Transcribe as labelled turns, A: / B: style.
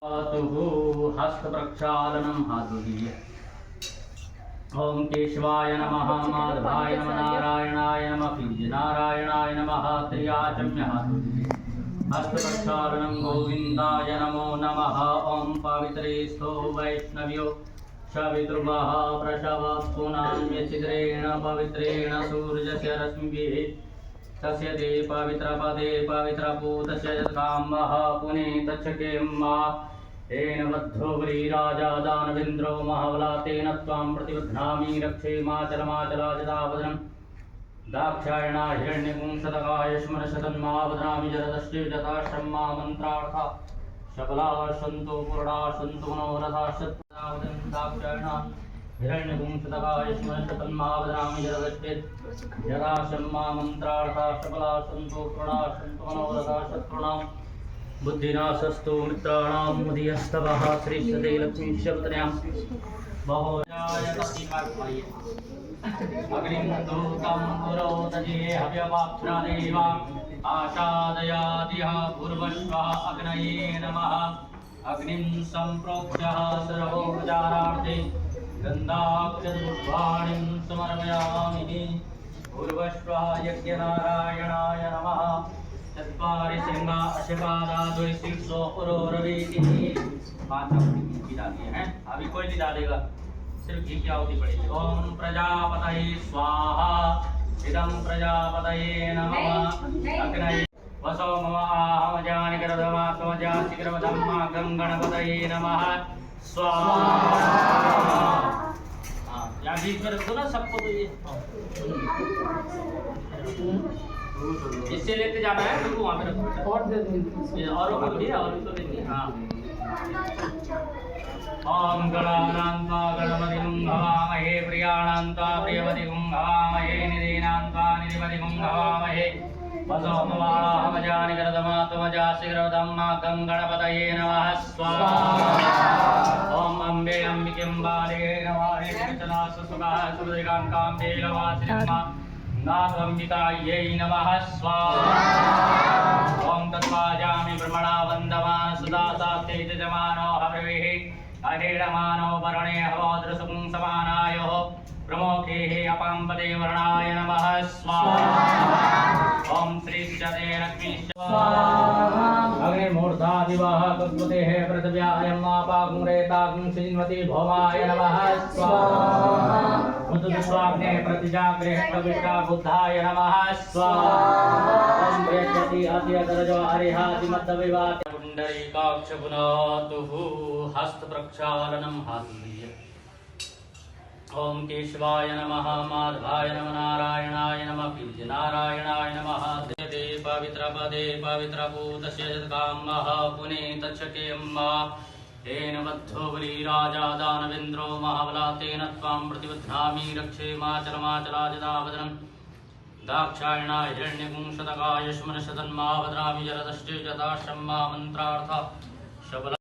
A: हस्त प्रक्षालनम हातुदीय। ओम केशवाय नमः, माधवाय नमः, नारायणाय नमः, नारायणाय नमः, त्रियाचम्य हातुदीय। हस्त प्रक्षालनम गोविंदाय नमो नमः। ओम पवित्रेस्थो वैष्णव्यो सवितृभः प्रसवत्पुनान्यचिद्रेण पवित्रेण सूर्यस्य रश्मिभिः तस्य ते पवित्रपदे पवित्रपूतस्य यत्कामः पुनीतच्छकेम्मा तेन बद्धो बलिराजा दानवेन्द्रो महाबला तेन त्वां प्रतिबध्नामि रक्षेमाचलमाचलाजतावदनं दाक्षायणा हिरण्यपुंसतकाय स्मरशतन्मावदनामि जरदश्चे जताश्रम्मा मन्त्रार्था शकला सन्तु पूर्णा सन्तु मनोरथा शतवदनं दाक्षायणा हिरण्यपुंसतकाय स्मरशतन्मावदनामि जरदश्चे जताश्रम्मा मन्त्रार्था शकला सन्तु पूर्णा सन्तु मनोरथा शत्रुणां बुद्धिनाशस्तु मित्राणां मुदियस्तवः श्रीश्वते लक्ष्मीशपत्न्यां बहुजायतस्तिकार्पये अग्निं दूतं पुरोदजे हव्यवाप्स्रादेवा आशादयादिह पूर्वश्वः अग्नये नमः। अग्निं सम्प्रोक्ष्य सर्वोपचारार्थे गन्धाक्षपुष्पाणिं समर्पयामि। पूर्वश्वः यज्ञनारायणाय नमः। चत्वारि सिंहा अशपादा द्वैशीर्षो पुरोरवीति। पांच आहुति डाली है, अभी कोई नहीं डालेगा, सिर्फ घी की आहुति पड़ेगी। ओम प्रजापतये स्वाहा। इदं प्रजापतये नमः। अग्नये वसो मम आहम जानिकरधमा त्वजासिकरवधम्मा गणपतये नमः स्वाहा। हाँ या बीच में रखो ना सबको, तो ये इससे लेते जाना है, तो वहाँ पे रखो और दे देंगे और को भी और तो देंगे। हाँ ओम गणानान्त्वा गणपतिं हवामहे प्रियाणान्त्वा प्रियपतिं हवामहे निधीनान्त्वा निधिपतिं हवामहे वसो ममाहमजानिकरदमा त्वमजासिकरदम्मा गणपतये नमः स्वाहा। ओम अम्बे अम्बिकें बाले नमः चला सुसुखः सुदिगान्ताम्बे लवासिन्मा नाथम्बिकायै नमः स्वाहा। ओम तत्वाजामि ब्रह्मणा वन्दमान सदा सास्ते यजमानो हविः अहेडमानो वरणे हवोदृशुं समानायो प्रमोखे अपाम्पदे वर्णाय नमः स्वाहा। ओम श्री चते लक्ष्मी स्वाहा। अग्निमूर्धादिवः कुर्वतेः पृथिव्यायं मापाकुरेताकुं श्रीमती भौमाय नमः स्वाहा। मुद्दस्वाग्ने प्रतिजाग्रे प्रविष्टा बुद्धाय नमः स्वाहा। ओम बृहस्पति अद्यतरजो अरिहाति मद्दविवाद पुण्डरीकाक्ष पुनातुः हस्त प्रक्षालनं हातुदीय। ओम केशवाय नमः, माधवाय नमः, नारायणाय नमः, नारायणाय नमः। ते पवित्रपदे पवित्रपूतस्य यत्कामः पुनीतच्छकेम्मा तेन बद्धो बलिराजा दानवेन्द्रो महाबला तेन त्वां प्रतिबध्नामि रक्षेमाचलमाचलाजतावदनं दाक्षायणा हिरण्यपुंसतकाय स्मरशतन्मावदनामि जरदश्चे जताश्रम्मा मन्त्रार्था शबला